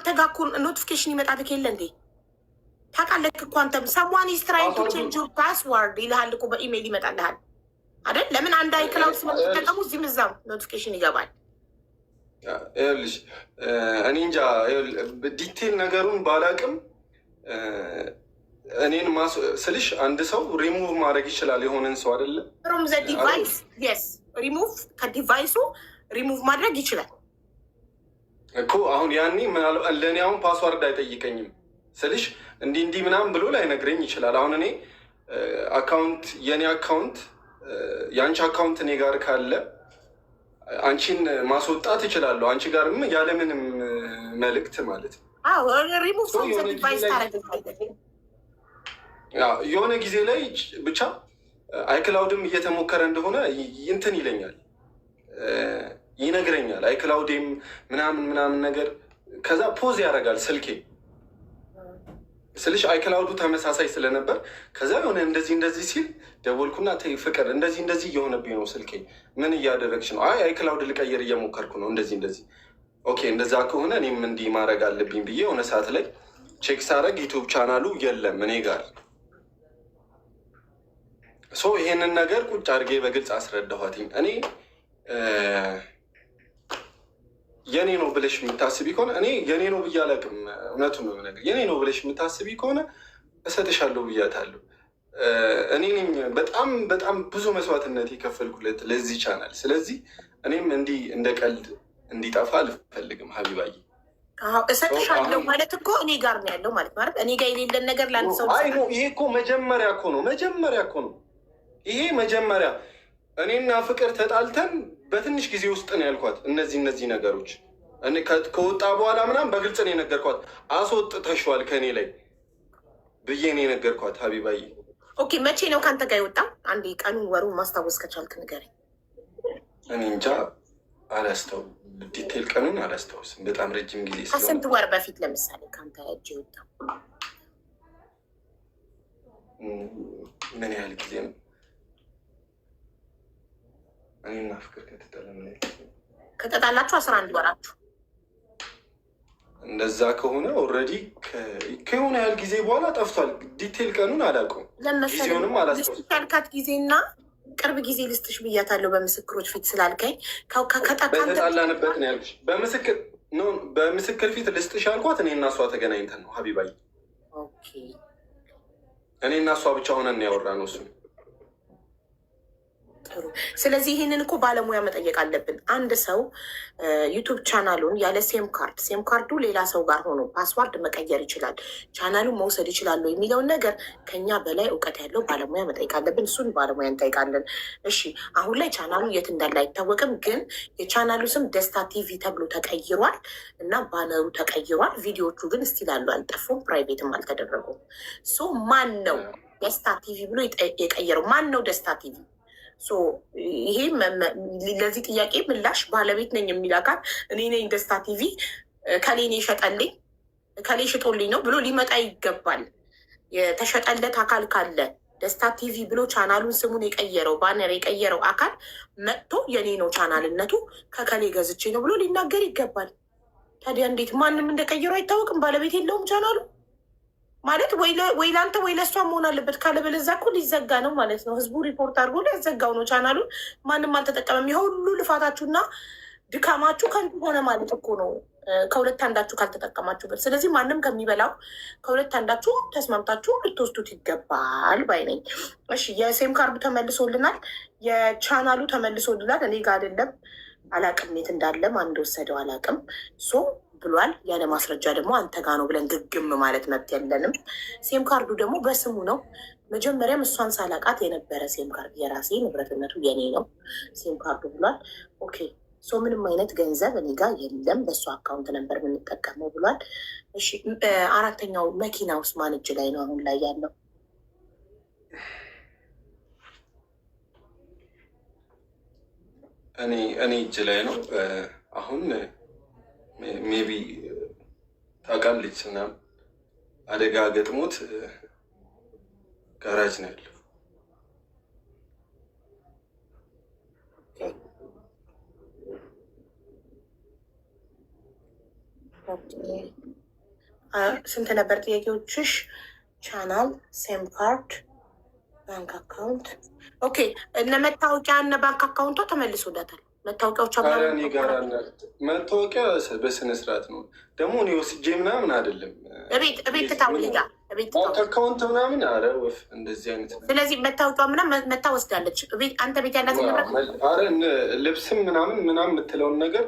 ተጋኩ ኖቲፊኬሽን ይመጣልክ የለ እንዴ? ታውቃለህ እኮ አንተም ሰሟን ኢዝ ትራይንግ ቱ ቼንጅ ዩር ፓስወርድ ይልሃል እኮ በኢሜይል ይመጣልሃል አይደል? ለምን አንድ አይክላውድ ስለምትጠቀሙ እዚህም እዛም ኖቲፊኬሽን ይገባል። ይኸውልሽ እኔ እንጃ ዲቴል ነገሩን ባላቅም እኔን ስልሽ አንድ ሰው ሪሙቭ ማድረግ ይችላል የሆነን ሰው አይደለ? ፍሮም ዘ ዲቫይስ የስ ሪሙቭ ከዲቫይሱ ሪሙቭ ማድረግ ይችላል እኮ። አሁን ያኔ ምናልባት ለእኔ አሁን ፓስዋርድ አይጠይቀኝም ስልሽ እንዲህ ምናምን ብሎ ላይነግረኝ ይችላል። አሁን እኔ አካውንት የእኔ አካውንት የአንቺ አካውንት እኔ ጋር ካለ አንቺን ማስወጣት ይችላለሁ፣ አንቺ ጋርም ያለምንም መልእክት ማለት ነው። ሪሙቭ ፍሮም ዘ ዲቫይስ ታደርጋለህ። የሆነ ጊዜ ላይ ብቻ አይክላውድም እየተሞከረ እንደሆነ እንትን ይለኛል፣ ይነግረኛል። አይክላውዴም ምናምን ነገር ከዛ ፖዝ ያደርጋል ስልኬ ስልሽ አይክላውዱ ተመሳሳይ ስለነበር ከዛ የሆነ እንደዚህ ሲል ደወልኩና ተይ ፍቅር እንደዚህ እየሆነብኝ ነው ስልኬ፣ ምን እያደረግሽ ነው? አይክላውድ ልቀይር እየሞከርኩ ነው እንደዚህ። ኦኬ እንደዛ ከሆነ እኔም እንዲህ ማድረግ አለብኝ ብዬ የሆነ ሰዓት ላይ ቼክ ሳረግ ዩቱብ ቻናሉ የለም እኔ ጋር። ሶ ይሄንን ነገር ቁጭ አድርጌ በግልጽ አስረዳኋትኝ። እኔ የኔ ነው ብለሽ የምታስቢ ከሆነ እኔ የኔ ነው ብዬ አላውቅም። እውነቱን ነው ነገር የኔ ነው ብለሽ የምታስቢ ከሆነ እሰጥሻለሁ ብያታለሁ። እኔ ነኝ በጣም ብዙ መስዋዕትነት የከፈልኩለት ለዚህ ቻናል። ስለዚህ እኔም እንዲህ እንደ ቀልድ እንዲጠፋ አልፈልግም። ሀቢባዬ እሰጥሻለሁ ማለት እኮ እኔ ጋር ነው ያለው ማለት ማለት እኔ ጋር የሌለን ነገር ለአንድ ሰው ይሄ እኮ መጀመሪያ እኮ ነው ይሄ መጀመሪያ እኔና ፍቅር ተጣልተን በትንሽ ጊዜ ውስጥ ነው ያልኳት እነዚህ ነገሮች ከወጣ በኋላ ምናምን በግልጽ ነው የነገርኳት። አስወጥተሽዋል ከእኔ ላይ ብዬ ነው የነገርኳት ሀቢባዬ። ኦኬ መቼ ነው ከአንተ ጋር የወጣው? አንዴ ቀኑን ወሩን ማስታወስ ከቻልክ ንገረኝ። እኔ እንጃ ዲቴል ቀኑን አላስታውስም። በጣም ረጅም ጊዜ ስለሆነ ከስንት ወር በፊት ለምሳሌ ከአንተ እጅ የወጣው ምን ያህል ጊዜ ነው? እኔና ፍቅር ከተጣላችሁ 11 ወራችሁ። እንደዛ ከሆነ ኦልሬዲ ከሆነ ያህል ጊዜ በኋላ ጠፍቷል። ዲቴል ቀኑን አላውቀውም። ጊዜውንም አላስታውስም። ያልካት ጊዜና ቅርብ ጊዜ ልስጥሽ ብያታለሁ በምስክሮች ፊት ስላልከኝ በተጣላንበት ነው ያልኩሽ። በምስክር ፊት ልስጥሽ ያልኳት እኔ እና እሷ ተገናኝተን ነው ሀቢባዬ። እኔ እና እሷ ብቻ ሆነን ያወራ ነው እሱ። ጥሩ። ስለዚህ ይህንን እኮ ባለሙያ መጠየቅ አለብን። አንድ ሰው ዩቱብ ቻናሉን ያለ ሴም ካርዱ ሌላ ሰው ጋር ሆኖ ፓስዋርድ መቀየር ይችላል፣ ቻናሉን መውሰድ ይችላሉ የሚለውን ነገር ከኛ በላይ እውቀት ያለው ባለሙያ መጠየቅ አለብን። እሱን ባለሙያ እንጠይቃለን። እሺ፣ አሁን ላይ ቻናሉ የት እንዳለ አይታወቅም፣ ግን የቻናሉ ስም ደስታ ቲቪ ተብሎ ተቀይሯል እና ባነሩ ተቀይሯል። ቪዲዮቹ ግን እስቲል አሉ፣ አልጠፉም፣ ፕራይቬትም አልተደረጉም። ሶ ማን ነው ደስታ ቲቪ ብሎ የቀየረው? ማን ነው ደስታ ቲቪ? ይሄ ለዚህ ጥያቄ ምላሽ ባለቤት ነኝ የሚል አካል እኔ ነኝ ደስታ ቲቪ ከሌኔ ሸጠልኝ ከሌ ሽጦልኝ ነው ብሎ ሊመጣ ይገባል። የተሸጠለት አካል ካለ ደስታ ቲቪ ብሎ ቻናሉን ስሙን የቀየረው ባነር የቀየረው አካል መጥቶ የኔ ነው ቻናልነቱ ከከሌ ገዝቼ ነው ብሎ ሊናገር ይገባል። ታዲያ እንዴት ማንም እንደቀየረው አይታወቅም? ባለቤት የለውም ቻናሉ ማለት ወይ ለአንተ ወይ ለእሷ መሆን አለበት። ካለበለዚያ እኮ ሊዘጋ ነው ማለት ነው። ህዝቡ ሪፖርት አድርጎ ሊያዘጋው ነው ቻናሉን። ማንም አልተጠቀመም። የሁሉ ልፋታችሁና ድካማችሁ ከንቱ ሆነ ማለት እኮ ነው፣ ከሁለት አንዳችሁ ካልተጠቀማችሁበት። ስለዚህ ማንም ከሚበላው ከሁለት አንዳችሁ ተስማምታችሁ ልትወስዱት ይገባል ባይ ነኝ። እሺ፣ የሴም ካርዱ ተመልሶልናል፣ የቻናሉ ተመልሶልናል። እኔ ጋር አይደለም፣ አላቅም የት እንዳለ ማን እንደወሰደው አላቅም። ሶ ብሏል። ያለ ማስረጃ ደግሞ አንተ ጋ ነው ብለን ግግም ማለት መብት የለንም። ሴም ካርዱ ደግሞ በስሙ ነው። መጀመሪያም እሷን ሳላቃት የነበረ ሴም ካርድ የራሴ ንብረትነቱ የኔ ነው ሴም ካርዱ ብሏል። ኦኬ ሶ ምንም አይነት ገንዘብ እኔ ጋ የለም፣ በእሱ አካውንት ነበር የምንጠቀመው ብሏል። እሺ አራተኛው መኪና ውስጥ ማን እጅ ላይ ነው አሁን ላይ ያለው? እኔ እጅ ላይ ነው አሁን። ሜቢ ታውቃለች እና አደጋ ገጥሞት ጋራጅ ነው ያለው። ስንት ነበር ጥያቄዎችሽ? ቻናል፣ ሴም ካርድ፣ ባንክ አካውንት። ኦኬ እነ መታወቂያ እነ ባንክ አካውንቷ ተመልሶላታል። መታወቂያዎች መታወቂያ በስነ ስርዓት ነው ደግሞ እኔ ወስጄ ምናምን አይደለም። ቤት ታውሊጋ ባንክ አካውንት ምናምን አረ ወፍ እንደዚህ አይነት። ስለዚህ መታወቂያ ምናምን መታ ወስዳለች። አንተ ቤት ያላት አረ ልብስም ምናምን የምትለውን ነገር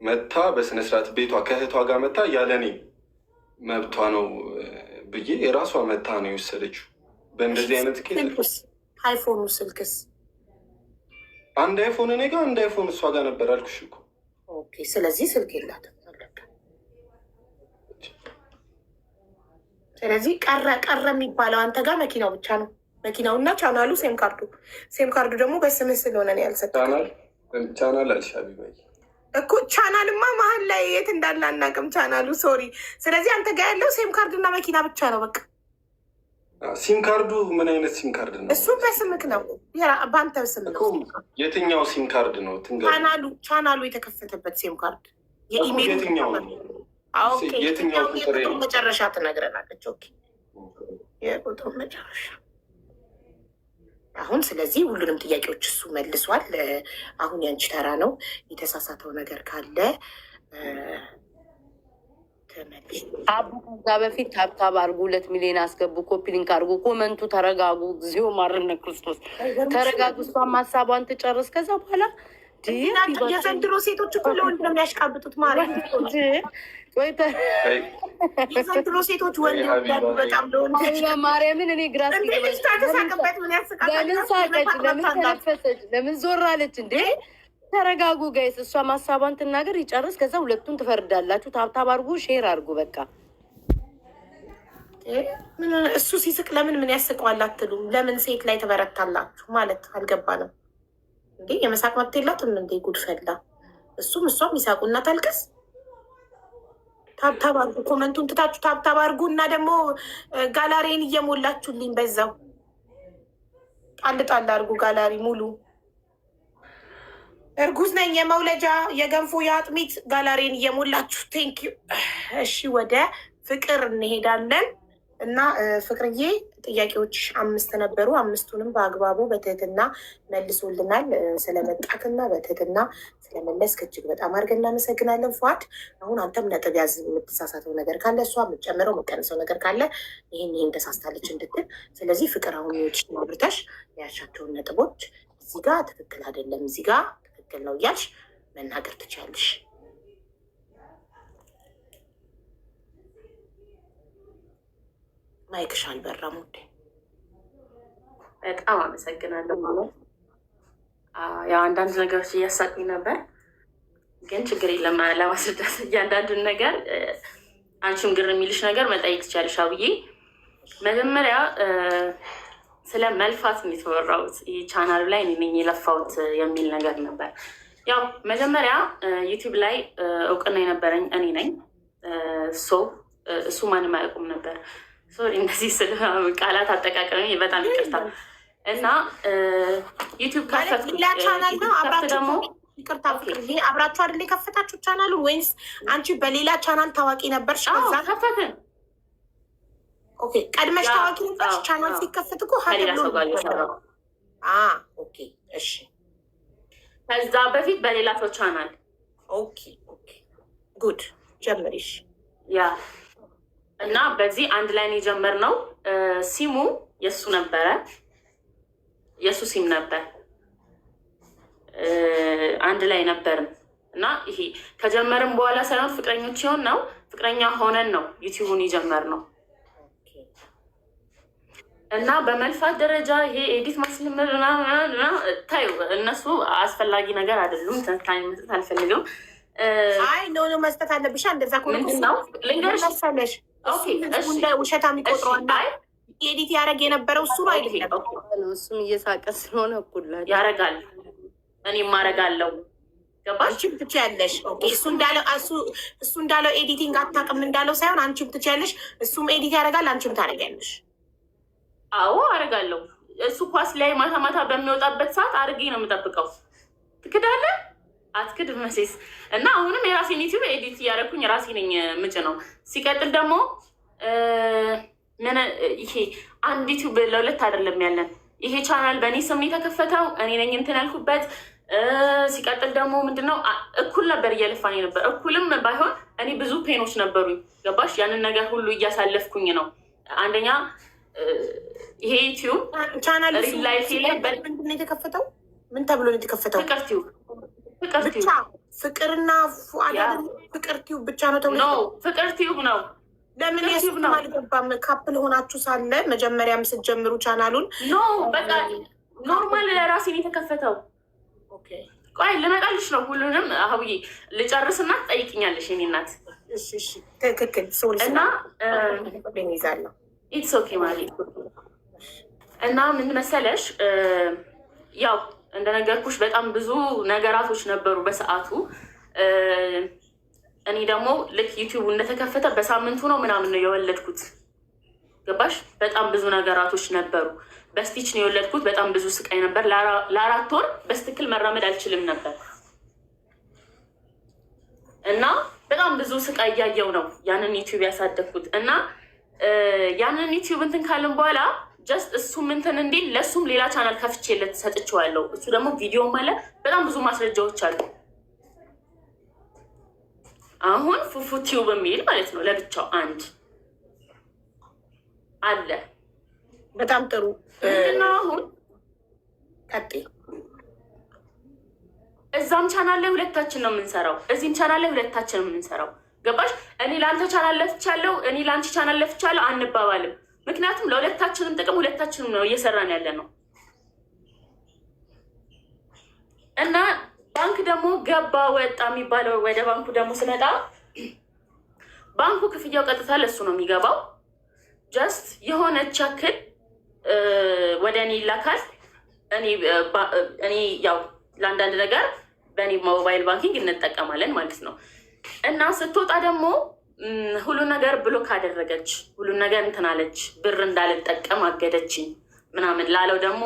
መታ በስነ ስርዓት ቤቷ ከእህቷ ጋር መታ ያለኔ መብቷ ነው ብዬ የራሷ መታ ነው የወሰደችው። በእንደዚህ አይነት ኬስ አይፎኑ ስልክስ አንድ አይፎን እኔ ጋር አንድ አይፎን እሷ ጋር ነበር አልኩሽ እኮ። ኦኬ ስለዚህ ስልክ የላትም። ስለዚህ ቀረ የሚባለው አንተ ጋር መኪናው ብቻ ነው። መኪናውና ቻናሉ ሴም ካርዱ ደግሞ በስምህ ስለሆነ ነው ያልሰጠው። ቻናል አልሻቢ እኮ ቻናልማ መሀል ላይ የት እንዳለ አናውቅም ቻናሉ። ሶሪ። ስለዚህ አንተ ጋር ያለው ሴም ካርድ እና መኪና ብቻ ነው በቃ። ሲም ካርዱ ምን አይነት ሲም ካርድ ነው? እሱ በስምክ ነው፣ በአንተ ስም ነው። የትኛው ሲም ካርድ ነው? ቻናሉ የተከፈተበት ሲም ካርድ የኢሜል የትኛው የቁጥሩ መጨረሻ ትነግረናለች። ኦኬ የቁጥሩ መጨረሻ አሁን። ስለዚህ ሁሉንም ጥያቄዎች እሱ መልሷል። አሁን ያንቺ ተራ ነው። የተሳሳተው ነገር ካለ አቡ ከዛ በፊት ታብታብ አድርጉ፣ 2 ሚሊዮን አስገቡ፣ ኮፒ ሊንክ አድርጉ፣ ኮመንቱ ተረጋጉ። ጊዜው ማረነ ክርስቶስ ተረጋጉ። እሷም ሀሳቧን ትጨርስ። ከዛ በኋላ የዘንድሮ ሴቶች እኮ ለወንድ ነው የሚያሽቃብጡት። የዘንድሮ ሴቶች ወንድ ወዳሉ በጣም ለወንድ ማርያምን እኔ ግራ ተሳቅበት። ምን ያስቃል? ለምን ሳቀች? ለምን ተነፈሰች? ለምን ዞር አለች እንዴ? ተረጋጉ ጋይስ። እሷ ሀሳቧን ትናገር ይጨርስ። ከዛ ሁለቱን ትፈርዳላችሁ። ታብታብ አድርጉ፣ ሼር አድርጉ። በቃ እሱ ሲስቅ ለምን ምን ያስቀዋል አትሉም? ለምን ሴት ላይ ተበረታላችሁ ማለት አልገባንም እንዴ? የመሳቅ መብት የላትም እንዴ? ጉድ ፈላ። እሱም እሷም ይሳቁና ታልቅስ። ታብታብ አድርጉ፣ ኮመንቱን ትታችሁ ታብታብ አድርጉ እና ደግሞ ጋላሪን እየሞላችሁልኝ በዛው ጣል ጣል አድርጉ። ጋላሪ ሙሉ እርጉዝ ነኝ የመውለጃ የገንፎ የአጥሚት ጋላሪን እየሞላችሁ ቴንኪዩ። እሺ ወደ ፍቅር እንሄዳለን እና ፍቅርዬ ጥያቄዎች 5 ነበሩ። 5ቱንም በአግባቡ በትህትና መልሶልናል። ስለመጣትና በትህትና ስለመለስክ እጅግ በጣም አድርገን እናመሰግናለን። ፏድ አሁን አንተም ነጥብ ያዝ። የምትሳሳተው ነገር ካለ እሷ የምትጨምረው የምትቀንሰው ነገር ካለ ይህን ተሳስታለች እንድትል። ስለዚህ ፍቅር አሁን ሚወድሽ ማብርተሽ ያሻቸውን ነጥቦች እዚህ ጋር ትክክል አይደለም፣ እዚህ ጋር ትክክል ነው እያልሽ መናገር ትችላለሽ። ማይክሽ አልበራም ውዴ። በጣም አመሰግናለሁ። ማለት ያው አንዳንድ ነገሮች እያሳቁኝ ነበር፣ ግን ችግር የለም ለማስረዳት እያንዳንዱን ነገር አንቺም ግር የሚልሽ ነገር መጠየቅ ትችያለሽ። አብዬ መጀመሪያ ስለ መልፋት የተወራሁት ይህ ቻናሉ ላይ እኔ ነኝ የለፋሁት የሚል ነገር ነበር። ያው መጀመሪያ ዩቲዩብ ላይ እውቅና የነበረኝ እኔ ነኝ። እሱ ማንም አያውቁም ነበር። ሶሪ እንደዚህ ስለ ቃላት አጠቃቀሚ በጣም ይቅርታ። እና ዩቲዩብ ከፈትኩ ቻናል ነው አብራችሁ ደግሞ ይቅርታ አብራችሁ አይደል የከፈታችሁ ቻናሉ? ወይስ አንቺ በሌላ ቻናል ታዋቂ ነበርሽ? ከዛ ከፈትን። ኦኬ ቀድመሽ ታዋቂ ነበርሽ? ቻናል ሲከፈት እኮ ኦኬ እሺ። ከዛ በፊት በሌላ ሰው ቻናል ኦኬ ጉድ ጀምሪሽ። ያ እና በዚህ አንድ ላይ ነው የጀመርነው። ሲሙ የእሱ ነበረ፣ የእሱ ሲም ነበር። አንድ ላይ ነበርን እና ይሄ ከጀመርን በኋላ ሳይሆን ፍቅረኞች ሲሆን ነው ፍቅረኛ ሆነን ነው ዩቲዩቡን የጀመርነው። እና በመልፋት ደረጃ ይሄ ኤዲት ማስለመድ ታዩ እነሱ አስፈላጊ ነገር አይደሉም። ትንታኔ መስጠት አልፈልግም። አይ ኖ መስጠት አለብሻ። እንደዛ ነው ልንገርሽ መሰለሽ ውሸታ የሚቆጥረዋና ኤዲት ያደረግ የነበረው እሱ ነው አይደለም። እሱም እየሳቀ ስለሆነ እኩል ያደርጋል፣ እኔም አደርጋለሁ። ገባሽ? አንቺም ትችያለሽ። እሱ እንዳለው ኤዲቲንግ አታውቅም እንዳለው ሳይሆን አንቺም ትችያለሽ። እሱም ኤዲት ያደርጋል፣ አንቺም ታደርጊያለሽ። አዎ አደርጋለሁ። እሱ ኳስ ላይ ማታ ማታ በሚወጣበት ሰዓት አድርጌ ነው የምጠብቀው። ትክዳለህ? አትክድ መሴስ እና አሁንም የራሴን ዩቲዩብ ኤዲት እያደረኩኝ ራሴ ነኝ ምጭ ነው። ሲቀጥል ደግሞ ይሄ አንድ ዩቲዩብ ለሁለት አይደለም ያለን። ይሄ ቻናል በእኔ ስም የተከፈተው እኔ ነኝ እንትን ያልኩበት። ሲቀጥል ደግሞ ምንድነው እኩል ነበር እያለፋኝ ነበር። እኩልም ባይሆን እኔ ብዙ ፔኖች ነበሩኝ። ገባሽ? ያንን ነገር ሁሉ እያሳለፍኩኝ ነው። አንደኛ ይሄ ዩቲዩብ ቻናል ሪል ላይፍ ላይ ምንድን ነው የተከፈተው? ምን ተብሎ ነው የተከፈተው? ፍቅር ቲዩብ ብቻ ፍቅርና ፍቅር ቲዩብ ብቻ ነው ተብሎ ፍቅር ቲዩብ ነው። ለምን የሱብ ነው አልገባም? ካፕል ሆናችሁ ሳለ መጀመሪያም ስትጀምሩ ቻናሉን ኖ በቃ ኖርማል ለራሴ ነው የተከፈተው። ቆይ ልመጣልሽ ነው። ሁሉንም አሁዬ ልጨርስና ትጠይቅኛለሽ የኔ እናት። እሺ ትክክል። እና ይዛለሁ ኢትስ ኦኬ ማለት እና ምን መሰለሽ ያው እንደነገርኩሽ በጣም ብዙ ነገራቶች ነበሩ በሰዓቱ። እኔ ደግሞ ልክ ዩቲዩብ እንደተከፈተ በሳምንቱ ነው ምናምን ነው የወለድኩት። ገባሽ? በጣም ብዙ ነገራቶች ነበሩ። በስቲች ነው የወለድኩት። በጣም ብዙ ስቃይ ነበር። ለ4 ወር በስትክል መራመድ አልችልም ነበር እና በጣም ብዙ ስቃይ እያየው ነው ያንን ዩቲዩብ ያሳደግኩት። እና ያንን ዩቲዩብ እንትን ካልን በኋላ ጀስት እሱም እንትን እንዲል ለእሱም ሌላ ቻናል ከፍቼለት ሰጥቼዋለሁ። እሱ ደግሞ ቪዲዮም አለ፣ በጣም ብዙ ማስረጃዎች አሉ። አሁን ፉፉ ቲዩብ የሚል ማለት ነው ለብቻው አንድ አለ። በጣም ጥሩ እና አሁን ቀጥይ። እዛም ቻናል ላይ ሁለታችን ነው የምንሰራው፣ እዚህም ቻናል ላይ ሁለታችን ነው የምንሰራው። ገባሽ? እኔ ለአንተ ቻናል ለፍቻለሁ፣ እኔ ለአንቺ ቻናል ለፍቻለሁ አንባባልም። ምክንያቱም ለሁለታችንም ጥቅም ሁለታችንም ነው እየሰራን ያለ ነው። እና ባንክ ደግሞ ገባ ወጣ የሚባለው ወደ ባንኩ ደግሞ ስመጣ ባንኩ ክፍያው ቀጥታ ለሱ ነው የሚገባው። ጀስት የሆነች ያክል ወደ እኔ ይላካል። እኔ ያው ለአንዳንድ ነገር በእኔ ሞባይል ባንኪንግ እንጠቀማለን ማለት ነው። እና ስትወጣ ደግሞ ሁሉን ነገር ብሎክ አደረገች፣ ሁሉን ነገር እንትናለች፣ ብር እንዳልጠቀም አገደችኝ ምናምን ላለው ደግሞ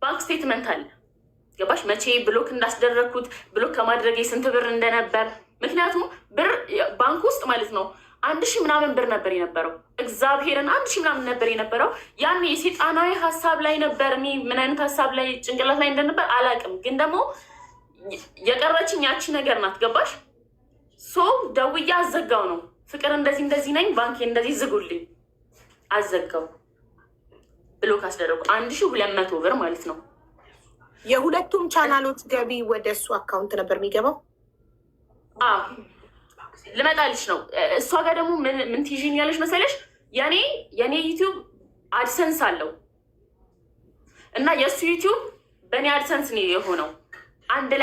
ባንክ ስቴትመንት አለ። ገባሽ? መቼ ብሎክ እንዳስደረግኩት ብሎክ ከማድረግ ስንት ብር እንደነበር። ምክንያቱም ብር ባንክ ውስጥ ማለት ነው 1000 ምናምን ብር ነበር የነበረው። እግዚአብሔርን 1000 ምናምን ነበር የነበረው። ያኔ የሴጣናዊ ሀሳብ ላይ ነበር። እኔ ምን አይነት ሀሳብ ላይ ጭንቅላት ላይ እንደነበር አላውቅም፣ ግን ደግሞ የቀረችኝ ያቺ ነገር ናት። ገባሽ? ሶ ደውዬ አዘጋው ነው ፍቅር እንደዚህ እንደዚህ ነኝ፣ ባንኬ እንደዚህ ዝጉልኝ፣ አዘጋው። ብሎክ አስደረጉ 1200 ብር ማለት ነው። የሁለቱም ቻናሎች ገቢ ወደ እሱ አካውንት ነበር የሚገባው። ልመጣልሽ ነው። እሷ ጋር ደግሞ ምን ትይዥኝ ያለሽ መሰለሽ? የኔ ዩቲዩብ አድሰንስ አለው እና የእሱ ዩቲዩብ በእኔ አድሰንስ ነው የሆነው አንድ ላይ